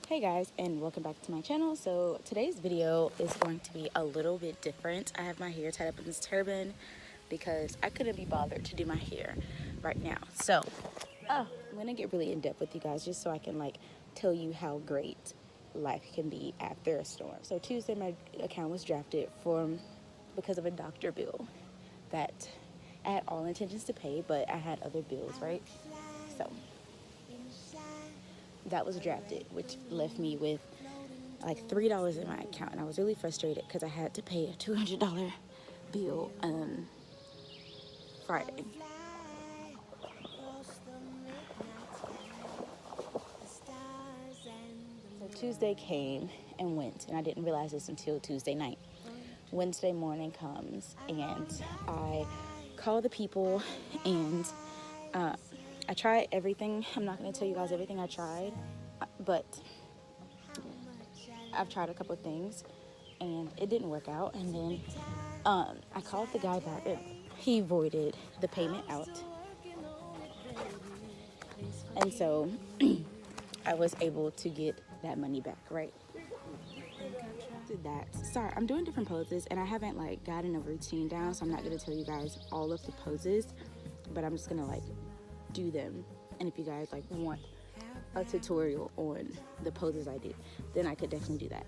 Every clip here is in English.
Hey guys, and welcome back to my channel. So today's video is going to be a little bit different. I have my hair tied up in this turban because I couldn't be bothered to do my hair right now. So I'm gonna get really in depth with you guys just so I can tell you how great life can be after a storm. So Tuesday my account was drafted because of a doctor bill that I had all intentions to pay, but I had other bills, right? So that was drafted, which left me with like $3 in my account, and I was really frustrated because I had to pay a $200 bill Friday. So Tuesday came and went, and I didn't realize this until Tuesday night. Wednesday morning comes, and I call the people, and I tried everything. I'm not going to tell you guys everything I tried, but I've tried a couple of things and it didn't work out. And then I called the guy back and he voided the payment out. And so I was able to get that money back, right? Did that. Sorry, I'm doing different poses and I haven't gotten a routine down, so I'm not going to tell you guys all of the poses, but I'm just going to do them. And if you guys want a tutorial on the poses I did, then I could definitely do that.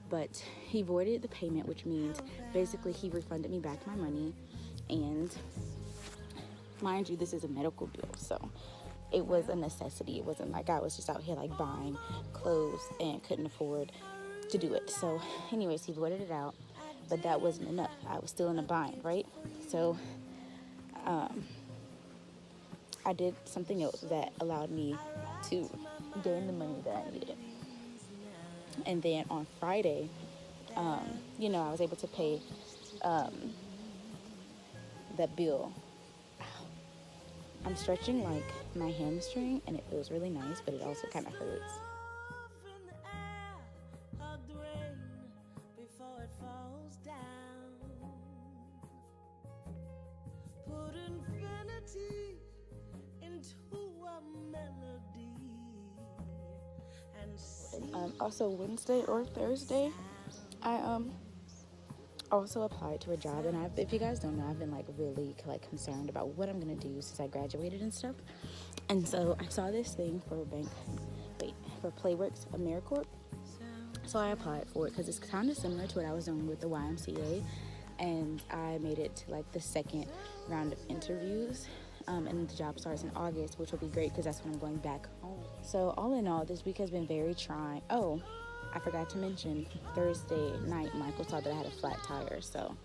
But he voided the payment, which means basically he refunded me back my money. And mind you, this is a medical bill, so it was a necessity. It wasn't like I was just out here buying clothes and couldn't afford to do it. So anyways, he voided it out, but that wasn't enough. I was still in a bind, right? So I did something else that allowed me to gain the money that I needed. And then on Friday, I was able to pay that bill. I'm stretching my hamstring and it feels really nice, but it also kind of hurts. Also Wednesday or Thursday, I also applied to a job, and if you guys don't know, I've been really concerned about what I'm gonna do since I graduated and stuff. And so I saw this thing for Playworks AmeriCorps. So I applied for it because it's kind of similar to what I was doing with the YMCA, and I made it to the second round of interviews. And the job starts in August, which will be great because that's when I'm going back home. So all in all, this week has been very trying. Oh, I forgot to mention, Thursday night, Michael saw that I had a flat tire. So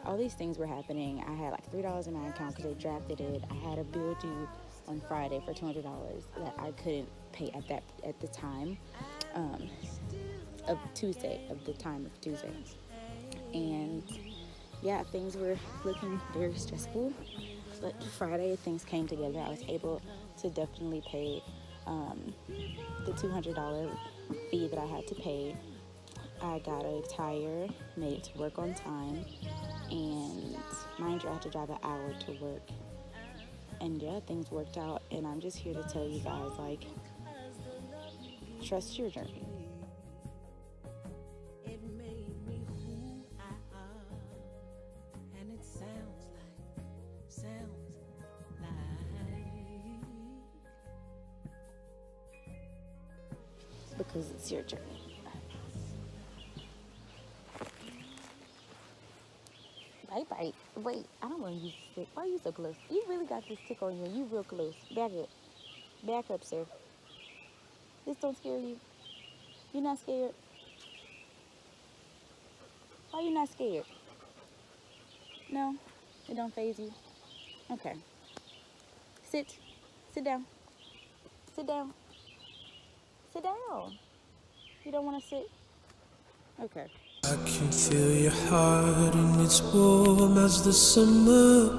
all these things were happening. I had $3 in my account because they drafted it. I had a bill due on Friday for $200 that I couldn't pay at the time of Tuesday. And yeah, things were looking very stressful. But Friday, things came together. I was able to definitely pay the $200 fee that I had to pay. I got a tire, made it to work on time, and mind you, I had to drive an hour to work. And yeah, things worked out, and I'm just here to tell you guys, trust your journey. Because it's your journey. Bye. Wait, I don't want to use the stick. Why are you so close? You really got this stick on you and you real close. Back up, sir. This don't scare you? You're not scared? Why are you not scared? No? It don't faze you? Okay. Sit down. Sit down. You don't want to sit? Okay. I can feel your heart and it's warm as the summer.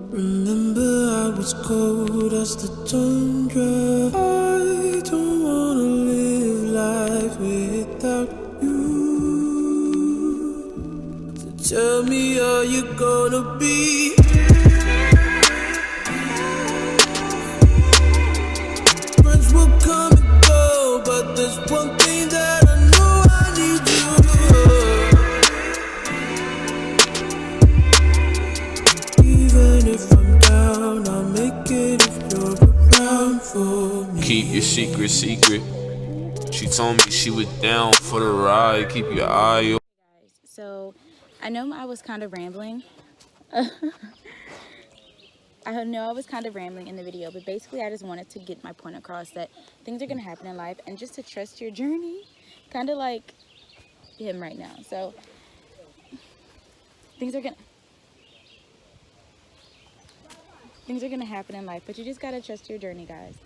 Remember I was cold as the tundra. I don't wanna live life without you. So tell me, are you gonna be? Friends will come and go, but one thing that I know I need you. Even if I'm down, I'll make it if you're around for me. Keep your secret secret. She told me she was down for the ride. Keep your eye open. So I know I was kind of rambling. I know I was kind of rambling in the video, but basically I just wanted to get my point across that things are going to happen in life and just to trust your journey, kind of like him right now. So things are going to happen in life, but you just got to trust your journey, guys.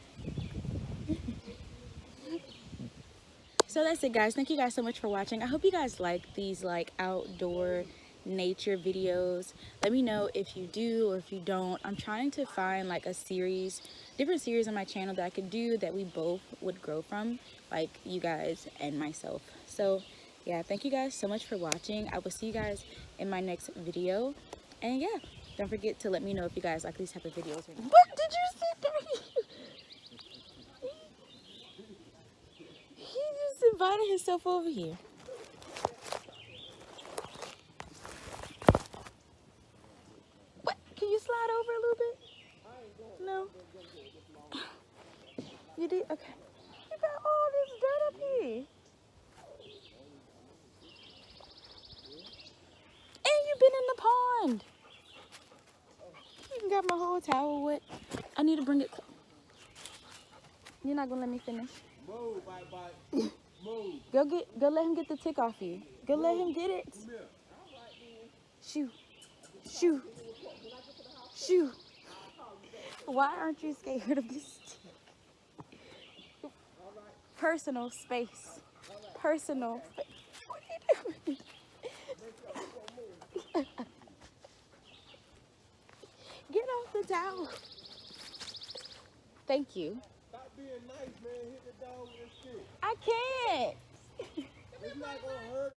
So that's it, guys. Thank you guys so much for watching. I hope you guys like these like outdoor nature videos. Let me know if you do or if you don't. I'm trying to find like a different series on my channel that I could do that we both would grow from, like you guys and myself. So yeah, thank you guys so much for watching. I will see you guys in my next video. And yeah, don't forget to let me know if you guys like these type of videos. What did you see that? He just invited himself over here. What? Can you slide over a little bit? No. You did? Okay. You got all this dirt up here. And you've been in the pond. You got my whole towel wet. I need to bring it. You're not gonna let me finish. Move, bye. Move. Go let him get the tick off you. Go let him get it. Shoo. Shoo. Shoo. Why aren't you scared of this stick? Personal space. Personal space. What are you doing? Get off the towel. Thank you. Stop being nice, man. Hit the dog with a stick. I can't. It's not gonna hurt.